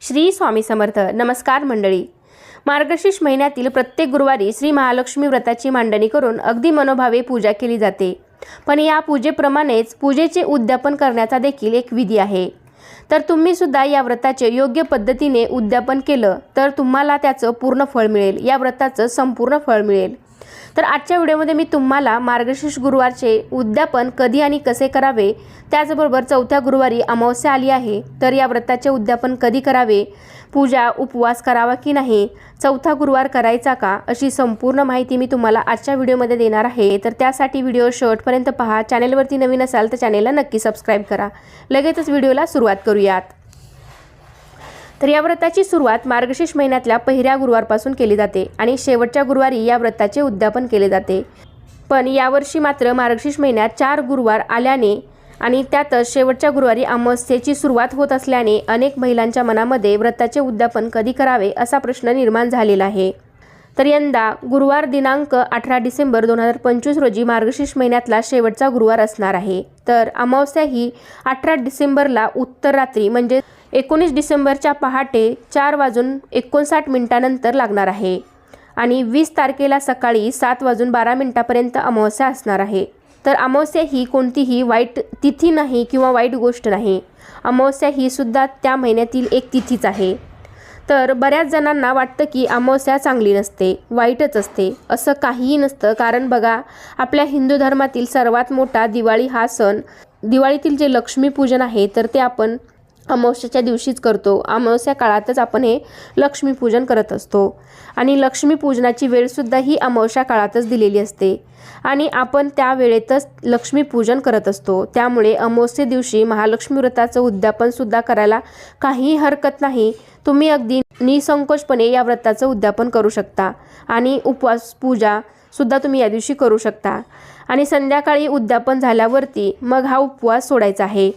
श्री स्वामी समर्थ. नमस्कार मंडळी. मार्गशीर्ष महिन्यातील प्रत्येक गुरुवारी श्री महालक्ष्मी व्रताची मांडणी करून अगदी मनोभावे पूजा केली जाते. पण या पूजेप्रमाणेच पूजेचे उद्यापन करण्याचा देखील एक विधी आहे. तर तुम्ही सुद्धा या व्रताचे योग्य पद्धतीने उद्यापन केलं तर तुम्हाला त्याचं पूर्ण फळ मिळेल, या व्रताचं संपूर्ण फळ मिळेल. तर आजच्या व्हिडिओमध्ये मी तुम्हाला मार्गशीर्ष गुरुवारचे उद्यापन कधी आणि कसे करावे, त्याचबरोबर चौथ्या गुरुवारी अमावस्या आली आहे तर या व्रताचे उद्यापन कधी करावे, पूजा उपवास करावा की नाही, चौथा गुरुवार करायचा का, अशी संपूर्ण माहिती मी तुम्हाला आजच्या व्हिडिओमध्ये देणार आहे. तर त्यासाठी व्हिडिओ शेवटपर्यंत पहा. चॅनलवरती नवीन असाल तर चॅनलला नक्की सबस्क्राईब करा. लगेचच व्हिडिओला सुरुवात करूयात. तर या व्रताची सुरुवात मार्गशीर्ष महिन्यातल्या पहिल्या गुरुवारपासून केली जाते आणि शेवटच्या गुरुवारी या व्रताचे उद्यापन केले जाते. पण यावर्षी मात्र मार्गशीर्ष महिन्यात 4 गुरुवार आल्याने आणि त्यातच शेवटच्या गुरुवारी अमावस्येची सुरुवात होत असल्याने अनेक महिलांच्या मनामध्ये व्रताचे उद्यापन कधी करावे असा प्रश्न निर्माण झालेला आहे. तर यंदा गुरुवार दिनांक 18 डिसेंबर 2025 रोजी मार्गशीर्ष महिन्यातला शेवटचा गुरुवार असणार आहे. तर अमावस्या ही 18 डिसेंबरला उत्तर रात्री म्हणजे 19 डिसेंबरच्या पहाटे 4:59 लागणार आहे आणि 20 तारखेला सकाळी 7:12 अमावस्या असणार आहे. तर अमावस्या ही कोणतीही वाईट तिथी नाही किंवा वाईट गोष्ट नाही. अमावस्या ही सुद्धा त्या महिन्यातील एक तिथीच आहे. तर बऱ्याच जणांना वाटतं की अमावस्या चांगली नसते, वाईटच असते. असं काहीही नसतं. कारण बघा, आपल्या हिंदू धर्मातील सर्वात मोठा दिवाळी हा सण, दिवाळीतील जे लक्ष्मीपूजन आहे तर ते आपण अमावस्येच्या दिवशीच करतो. अमावस्या काळातच आपण हे लक्ष्मीपूजन करत असतो आणि लक्ष्मीपूजनाची वेळसुद्धा ही अमावस्या काळातच दिलेली असते आणि आपण त्या वेळेतच लक्ष्मीपूजन करत असतो. त्यामुळे अमावस्ये दिवशी महालक्ष्मी व्रताचं उद्यापनसुद्धा करायला काहीही हरकत नाही. तुम्ही अगदी निसंकोचपणे या व्रताचं उद्यापन करू शकता आणि उपवास पूजासुद्धा तुम्ही या दिवशी करू शकता आणि संध्याकाळी उद्यापन झाल्यावरती मग हा उपवास सोडायचा आहे.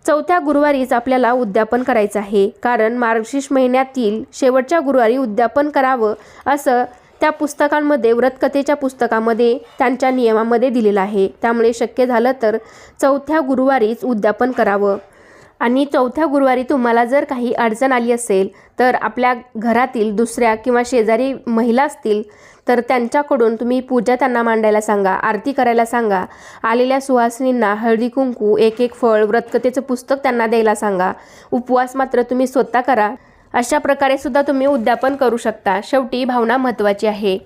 चौथ्या गुरुवारीच आपल्याला उद्यापन करायचं आहे. कारण मार्गशीर्ष महिन्यातील शेवटच्या गुरुवारी उद्यापन करावं असं त्या पुस्तकांमध्ये, व्रतकथेच्या पुस्तकामध्ये त्यांच्या नियमामध्ये दिलेलं आहे. त्यामुळे शक्य झालं तर चौथ्या गुरुवारीच उद्यापन करावं. आणि चौथ्या गुरुवारी तुम्हाला जर काही अडचण आली असेल तर आपल्या घरातील दुसऱ्या किंवा शेजारी महिला असतील तर त्यांच्याकडून तुम्ही पूजा त्यांना मांडायला सांगा, आरती करायला सांगा. आलेल्या सुहासिनींना हळदी कुंकू, एक फळ, व्रतकथेचं पुस्तक त्यांना द्यायला सांगा. उपवास मात्र तुम्ही स्वतः करा. अशा प्रकारे सुद्धा तुम्ही उद्यापन करू शकता. शेवटी भावना महत्त्वाची आहे.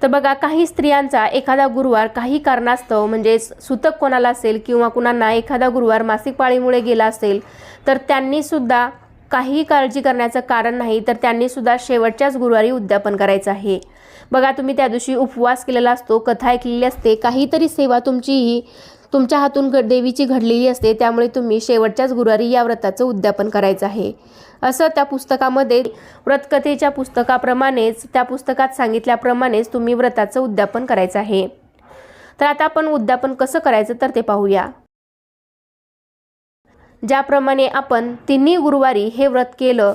तर बघा, काही स्त्रियांचा एखादा गुरुवार काही कारणास्तव म्हणजे सुतक कोणाला असेल किंवा कुणांना एखादा गुरुवार मासिक पाळीमुळे गेला असेल तर त्यांनीसुद्धा काही काळजी करण्याचं कारण नाही. तर त्यांनीसुद्धा शेवटच्याच गुरुवारी उद्यापन करायचं आहे. बघा, तुम्ही त्या दिवशी उपवास केलेला असतो, कथा ऐकलेली असते, काहीतरी सेवा तुमच्या हातून देवीची घडलेली असते. त्यामुळे तुम्ही शेवटच्याच गुरुवारी या व्रताचं उद्यापन करायचं आहे. असं त्या पुस्तकामध्ये, व्रतकथेच्या पुस्तकाप्रमाणेच, त्या पुस्तकात सांगितल्याप्रमाणेच तुम्ही व्रताचं उद्यापन करायचं आहे. तर आता आपण उद्यापन कसं करायचं तर ते पाहूया. ज्याप्रमाणे आपण तिन्ही गुरुवारी हे व्रत केलं,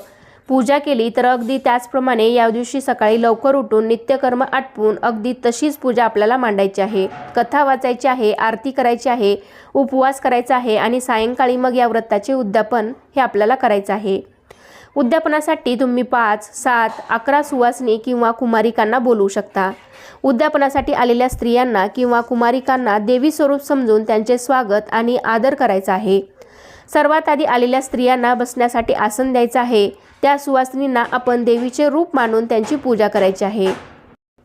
पूजा केली, तर अगदी त्याचप्रमाणे या दिवशी सकाळी लवकर उठून नित्यकर्म आटपून अगदी तशीच पूजा आपल्याला मांडायची आहे. कथा वाचायची आहे, आरती करायची आहे, उपवास करायचा आहे आणि सायंकाळी मग या व्रताचे उद्यापन हे आपल्याला करायचं आहे. उद्यापनासाठी तुम्ही 5, 7, 11 सुवासिनी किंवा कुमारिकांना बोलवू शकता. उद्यापनासाठी आलेल्या स्त्रियांना किंवा कुमारिकांना देवी स्वरूप समजून त्यांचे स्वागत आणि आदर करायचा आहे. सर्वात आधी आलेल्या स्त्रियांना बसण्यासाठी आसन द्यायचं आहे. त्या सुवासिनींना आपण देवीचे रूप मानून त्यांची पूजा करायची आहे.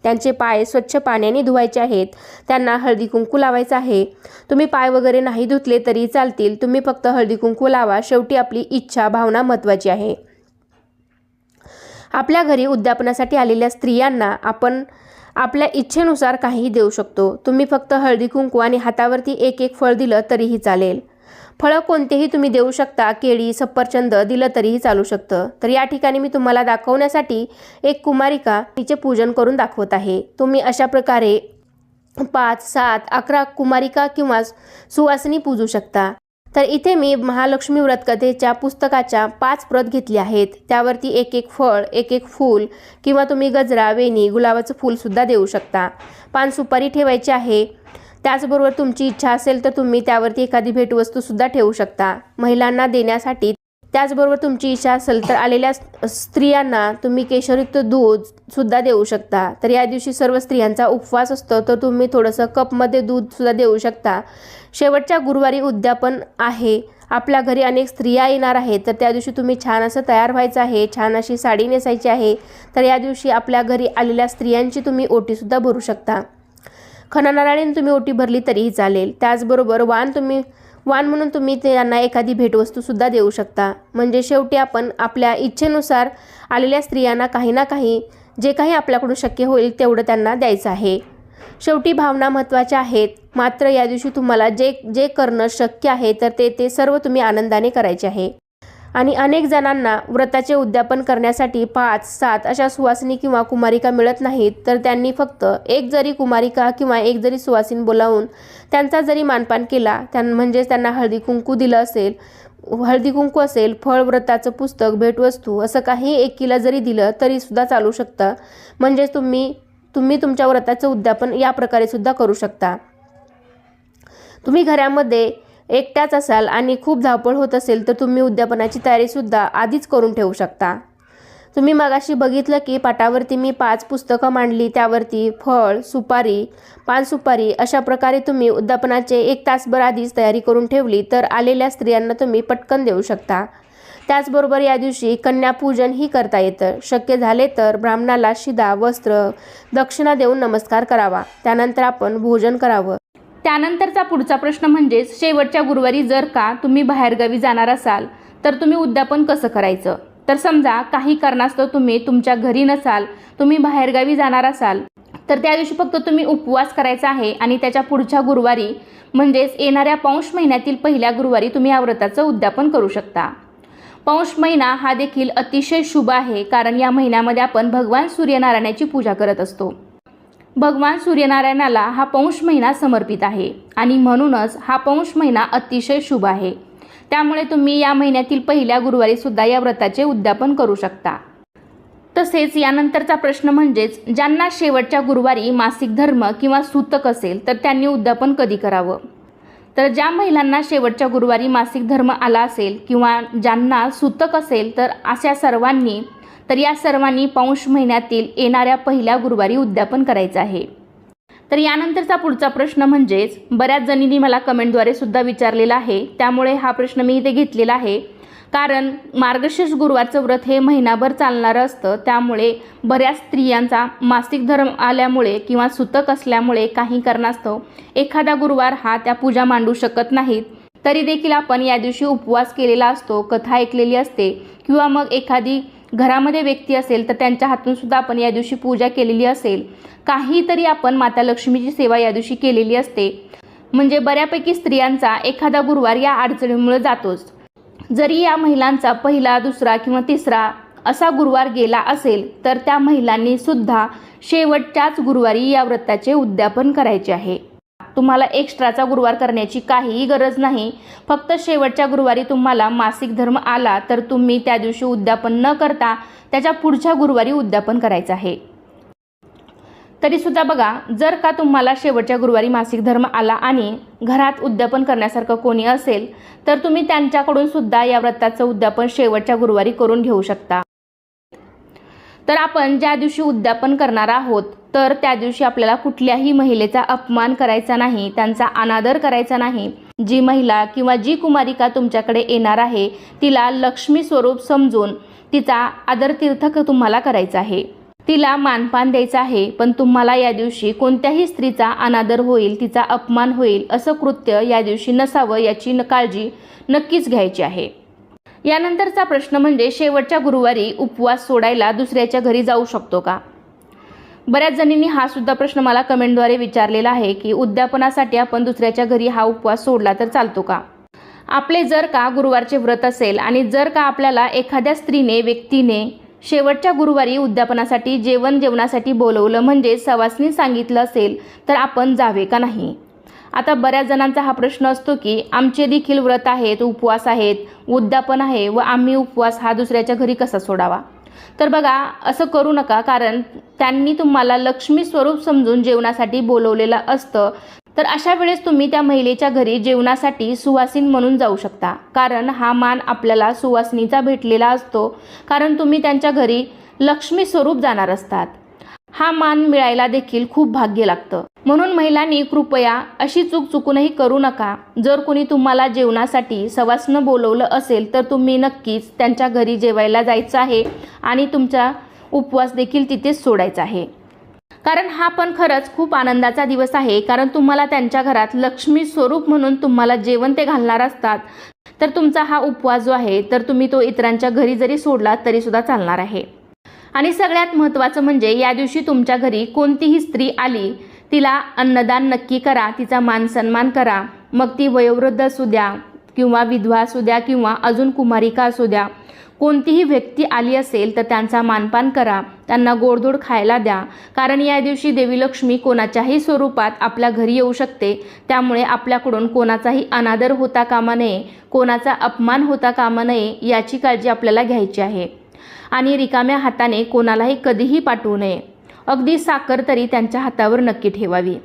त्यांचे पाय स्वच्छ पाण्याने धुवायचे आहेत. त्यांना हळदी कुंकू लावायचं आहे. तुम्ही पाय वगैरे नाही धुतले तरी चालतील, तुम्ही फक्त हळदी कुंकू लावा. शेवटी आपली इच्छा, भावना महत्त्वाची आहे. आपल्या घरी उद्यापनासाठी आलेल्या स्त्रियांना आपण आपल्या इच्छेनुसार काहीही देऊ शकतो. तुम्ही फक्त हळदी कुंकू आणि हातावरती एक फळ दिलं तरीही चालेल. फळं कोणतेही तुम्ही देऊ शकता. केळी, सफरचंद दिलं तरीही चालू शकतं. तर या ठिकाणी मी तुम्हाला दाखवण्यासाठी एक कुमारिका तिचे पूजन करून दाखवत आहे. तुम्ही अशा प्रकारे 5, 7, 11 कुमारिका किंवा सुवासिनी पूजू शकता. तर इथे मी महालक्ष्मी व्रतकथेच्या पुस्तकाच्या 5 प्रत घेतली आहेत. त्यावरती एक फळ, एक फूल किंवा तुम्ही गजरा, वेणी, गुलाबाचं फूलसुद्धा देऊ शकता. पान सुपारी ठेवायची आहे. त्याचबरोबर तुमची इच्छा असेल तर तुम्ही त्यावरती एखादी भेटवस्तूसुद्धा ठेवू शकता. महिलांना देण्यासाठी त्याचबरोबर तुमची इच्छा असेल तर आलेल्या स्त्रियांना तुम्ही केशरयुक्त दूधसुद्धा देऊ शकता। तर या दिवशी सर्व स्त्रियांचा उपवास असतो, तर तुम्ही थोडंसं कपमध्ये दूधसुद्धा देऊ शकता। शेवटच्या गुरुवारी उद्यापन आहे, आपल्या घरी अनेक स्त्रिया येणार आहेत, तर त्या दिवशी तुम्ही छान असं तयार व्हायचं आहे, छान अशी साडी नेसायची आहे। तर या दिवशी आपल्या घरी आलेल्या स्त्रियांची तुम्ही ओटीसुद्धा भरू शकता। खणानारळीने तुम्ही ओटी भरली तरीही चालेल। त्याचबरोबर वाण म्हणून तुम्ही त्यांना एखादी भेटवस्तूसुद्धा देऊ शकता। म्हणजे शेवटी आपण आपल्या इच्छेनुसार आलेल्या स्त्रियांना काही ना काही, जे काही आपल्याकडून शक्य होईल तेवढं त्यांना द्यायचं आहे। शेवटी भावना महत्त्वाच्या आहेत, मात्र या दिवशी तुम्हाला जे करणं शक्य आहे तर ते सर्व तुम्ही आनंदाने करायचे आहे। आणि अनेक जणांना व्रताचे उद्यापन करण्यासाठी 5-7 अशा सुवासिनी किंवा कुमारिका मिळत नाहीत, तर त्यांनी फक्त एक जरी कुमारिका किंवा एक जरी सुवासिनी बोलावून त्यांचा जरी मानपान केला, म्हणजेच त्यांना हळदी कुंकू असेल, फळ, व्रताचं पुस्तक, भेटवस्तू असं काही एकीला जरी दिलं तरी सुद्धा चालू शकतं। म्हणजेच तुम्ही तुमच्या व्रताचं उद्यापन या प्रकारे सुद्धा करू शकता। तुम्ही घरामध्ये एकट्याच असाल आणि खूप धावपळ होत असेल तर तुम्ही उद्यापनाची तयारीसुद्धा आधीच करून ठेवू शकता। तुम्ही मगाशी बघितलं की पाटावरती मी 5 पुस्तकं मांडली, त्यावरती फळ, सुपारी, पान सुपारी अशा प्रकारे तुम्ही उद्यापनाचे 1 तासभर आधीच तयारी करून ठेवली तर आलेल्या स्त्रियांना तुम्ही पटकन देऊ शकता। त्याचबरोबर या दिवशी कन्यापूजनही करता येतं। शक्य झाले तर ब्राह्मणाला शिदा, वस्त्र, दक्षिणा देऊन नमस्कार करावा, त्यानंतर आपण भोजन करावं। त्यानंतरचा पुढचा प्रश्न म्हणजेच शेवटच्या गुरुवारी जर का तुम्ही बाहेरगावी जाणार असाल तर तुम्ही उद्यापन कसं करायचं। तर समजा काही कारणास्तव तुम्ही तुमच्या घरी नसाल, तुम्ही बाहेरगावी जाणार असाल, तर त्या दिवशी फक्त तुम्ही उपवास करायचा आहे आणि त्याच्या पुढच्या गुरुवारी म्हणजेच येणाऱ्या पौष महिन्यातील पहिल्या गुरुवारी तुम्ही या व्रताचं उद्यापन करू शकता। पौष महिना हा देखील अतिशय शुभ आहे, कारण या महिन्यामध्ये आपण भगवान सूर्यनारायणाची पूजा करत असतो। भगवान सूर्यनारायणाला हा पौष महिना समर्पित आहे आणि म्हणूनच हा पौष महिना अतिशय शुभ आहे। त्यामुळे तुम्ही या महिन्यातील पहिल्या गुरुवारी सुद्धा या व्रताचे उद्यापन करू शकता। तसेच यानंतरचा प्रश्न म्हणजेच ज्यांना शेवटच्या गुरुवारी मासिक धर्म किंवा सूतक असेल तर त्यांनी उद्यापन कधी करावं। तर ज्या महिलांना शेवटच्या गुरुवारी मासिक धर्म आला असेल किंवा ज्यांना सूतक असेल तर या सर्वांनी पौष महिन्यातील येणाऱ्या पहिल्या गुरुवारी उद्यापन करायचं आहे। तर यानंतरचा पुढचा प्रश्न म्हणजेच बऱ्याच जणींनी मला कमेंटद्वारे सुद्धा विचारलेला आहे, त्यामुळे हा प्रश्न मी इथे घेतलेला आहे। कारण मार्गशीर्ष गुरुवारचं व्रत हे महिनाभर चालणारं असतं, त्यामुळे बऱ्याच स्त्रियांचा मासिक धर्म आल्यामुळे किंवा सूतक असल्यामुळे काही कारणास्तव एखादा गुरुवार हा त्या पूजा मांडू शकत नाहीत। तरी देखील आपण या दिवशी उपवास केलेला असतो, कथा ऐकलेली असते किंवा मग एखादी घरामध्ये व्यक्ती असेल तर त्यांच्या हातून सुद्धा आपण या दिवशी पूजा केलेली असेल, काहीतरी आपण माता लक्ष्मीची सेवा या दिवशी केलेली असते। म्हणजे बऱ्यापैकी स्त्रियांचा एखादा गुरुवार या अडचणीमुळे जातोच। जरी या महिलांचा पहिला, दुसरा किंवा तिसरा असा गुरुवार गेला असेल तर त्या महिलांनी सुद्धा शेवटच्याच गुरुवारी या व्रताचे उद्यापन करायचे आहे। तुम्हाला एक्स्ट्राचा गुरुवार करण्याची काहीही गरज नाही। फक्त शेवटच्या गुरुवारी तुम्हाला मासिक धर्म आला तर तुम्ही त्या दिवशी उद्यापन न करता त्याच्या पुढच्या गुरुवारी उद्यापन करायचं आहे। तरी सुद्धा बघा, जर का तुम्हाला शेवटच्या गुरुवारी मासिक धर्म आला आणि घरात उद्यापन करण्यासारखं कोणी असेल तर तुम्ही त्यांच्याकडून सुद्धा या व्रताचं उद्यापन शेवटच्या गुरुवारी करून घेऊ शकता। तर आपण ज्या दिवशी उद्यापन करणार आहोत तर त्या दिवशी आपल्याला कुठल्याही महिलेचा अपमान करायचा नाही, त्यांचा अनादर करायचा नाही। जी महिला किंवा जी कुमारिका तुमच्याकडे येणार आहे तिला लक्ष्मी स्वरूप समजून तिचा आदरतीर्थ तुम्हाला करायचा आहे, तिला मानपान द्यायचं आहे। पण तुम्हाला या दिवशी कोणत्याही स्त्रीचा अनादर होईल, तिचा अपमान होईल असं कृत्य या दिवशी नसावं याची काळजी नक्कीच घ्यायची आहे। यानंतरचा प्रश्न म्हणजे शेवटच्या गुरुवारी उपवास सोडायला दुसऱ्याच्या घरी जाऊ शकतो का। बऱ्याच जणींनी हा सुद्धा प्रश्न मला कमेंटद्वारे विचारलेला आहे की उद्यापनासाठी आपण दुसऱ्याच्या घरी हा उपवास सोडला तर चालतो का। आपले जर का गुरुवारचे व्रत असेल आणि जर का आपल्याला एखाद्या व्यक्तीने शेवटच्या गुरुवारी उद्यापनासाठी जेवणासाठी बोलवलं, म्हणजे सवासनी सांगितलं असेल तर आपण जावे का नाही। आता बऱ्याच जणांचा हा प्रश्न असतो की आमचे देखील व्रत आहेत, उपवास आहेत, उद्यापन आहे व आम्ही उपवास हा दुसऱ्याच्या घरी कसा सोडावा। तर बघा, असं करू नका, कारण त्यांनी तुम्हाला लक्ष्मी स्वरूप समजून जेवणासाठी बोलवलेलं असतं। तर अशा वेळेस तुम्ही त्या महिलेच्या घरी जेवणासाठी सुवासिन म्हणून जाऊ शकता, कारण हा मान आपल्याला सुवासिनीचा भेटलेला असतो, कारण तुम्ही त्यांच्या घरी लक्ष्मी स्वरूप जाणार असतात. हा मान मिळायला देखील खूप भाग्य लागतं. म्हणून महिलांनी कृपया अशी चूक चुकूनही करू नका. जर कोणी तुम्हाला जेवणासाठी सवासनं बोलवलं असेल तर तुम्ही नक्कीच त्यांच्या घरी जेवायला जायचं आहे आणि तुमचा उपवास देखील तिथेच सोडायचा आहे. कारण हा पण खरंच खूप आनंदाचा दिवस आहे, कारण तुम्हाला त्यांच्या घरात लक्ष्मी स्वरूप म्हणून तुम्हाला जेवण ते घालणार असतात. तर तुमचा हा उपवास जो आहे तर तुम्ही तो इतरांच्या घरी जरी सोडला तरी सुद्धा चालणार आहे. आणि सगळ्यात महत्त्वाचं म्हणजे या दिवशी तुमच्या घरी कोणतीही स्त्री आली तिला अन्नदान नक्की करा, तिचा मान सन्मान करा. मग ती वयोवृद्ध असू द्या किंवा विधवा असू द्या किंवा अजून कुमारिका असू द्या, कोणतीही व्यक्ती आली असेल तर त्यांचा मानपान करा, त्यांना गोडधोड खायला द्या. कारण या दिवशी देवी लक्ष्मी कोणाच्याही स्वरूपात आपल्या घरी येऊ शकते. त्यामुळे आपल्याकडून कोणाचाही अनादर होता कामा नये, कोणाचा अपमान होता कामा नये याची काळजी आपल्याला घ्यायची आहे. आणि रिकाम्या हाताने कोणालाही कधीही पाठवू नये. अगदी साखर तरी त्यांच्या हातावर नक्की ठेवावी.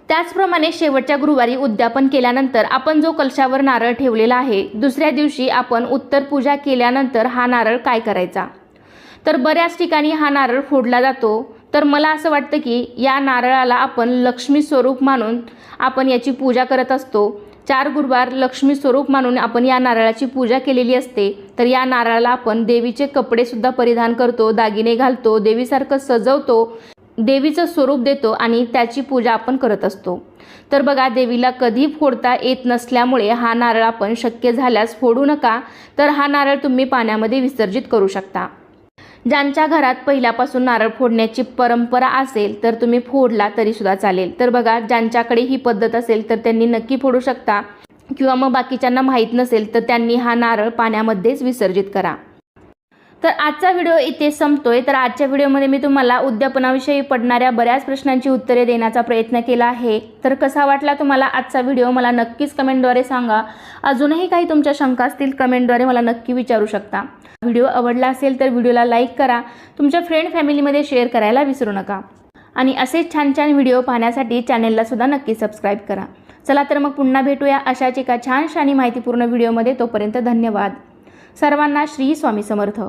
त्याचप्रमाणे शेवटच्या गुरुवारी उद्यापन केल्यानंतर आपण जो कलशावर नारळ ठेवलेला आहे, दुसऱ्या दिवशी आपण उत्तर पूजा केल्यानंतर हा नारळ काय करायचा. तर बऱ्याच ठिकाणी हा नारळ फोडला जातो. तर मला असं वाटतं की या नारळाला आपण लक्ष्मी स्वरूप मानून आपण याची पूजा करत असतो. 4 गुरुवार लक्ष्मी स्वरूप मानून आपण या नारळाची पूजा केलेली असते. तर या नारळाला आपण देवीचे कपडे सुद्धा परिधान करतो, दागिने घालतो, देवीसारखं सजवतो, देवीचं स्वरूप देतो आणि त्याची पूजा आपण करत असतो. तर बघा, देवीला कधी फोडता येत नसल्यामुळे हा नारळ आपण शक्य झाल्यास फोडू नका. तर हा नारळ तुम्ही पाण्यामध्ये विसर्जित करू शकता. ज्यांच्या घरात पहिल्यापासून नारळ फोडण्याची परंपरा असेल तर तुम्ही फोडला तरी सुद्धा चालेल. तर बघा, ज्यांच्याकडे ही पद्धत असेल तर त्यांनी नक्की फोडू शकता, किंवा मग बाकीच्यांना माहीत नसेल तर त्यांनी हा नारळ पाण्यामध्येच विसर्जित करा. तर आजचा व्हिडिओ इथे संपतोय. तर आजच्या व्हिडिओमध्ये मी तुम्हाला उद्यापनाविषयी पडणाऱ्या बऱ्याच प्रश्नांची उत्तरे देण्याचा प्रयत्न केला आहे. तर कसा वाटला तुम्हाला आजचा व्हिडिओ मला नक्कीच कमेंटद्वारे सांगा. अजूनही काही तुमच्या शंका असतील कमेंटद्वारे मला नक्की विचारू शकता. व्हिडिओ आवडला असेल तर व्हिडिओला लाईक करा, तुमच्या फ्रेंड फॅमिलीमध्ये शेअर करायला विसरू नका. आणि असेच छान छान व्हिडिओ पाहण्यासाठी चॅनेलला सुद्धा नक्की सबस्क्राईब करा. चला तर मग पुन्हा भेटूया अशाच एका छानशा आणि माहितीपूर्ण व्हिडिओमध्ये. तोपर्यंत धन्यवाद. सर्वांना श्री स्वामी समर्थ.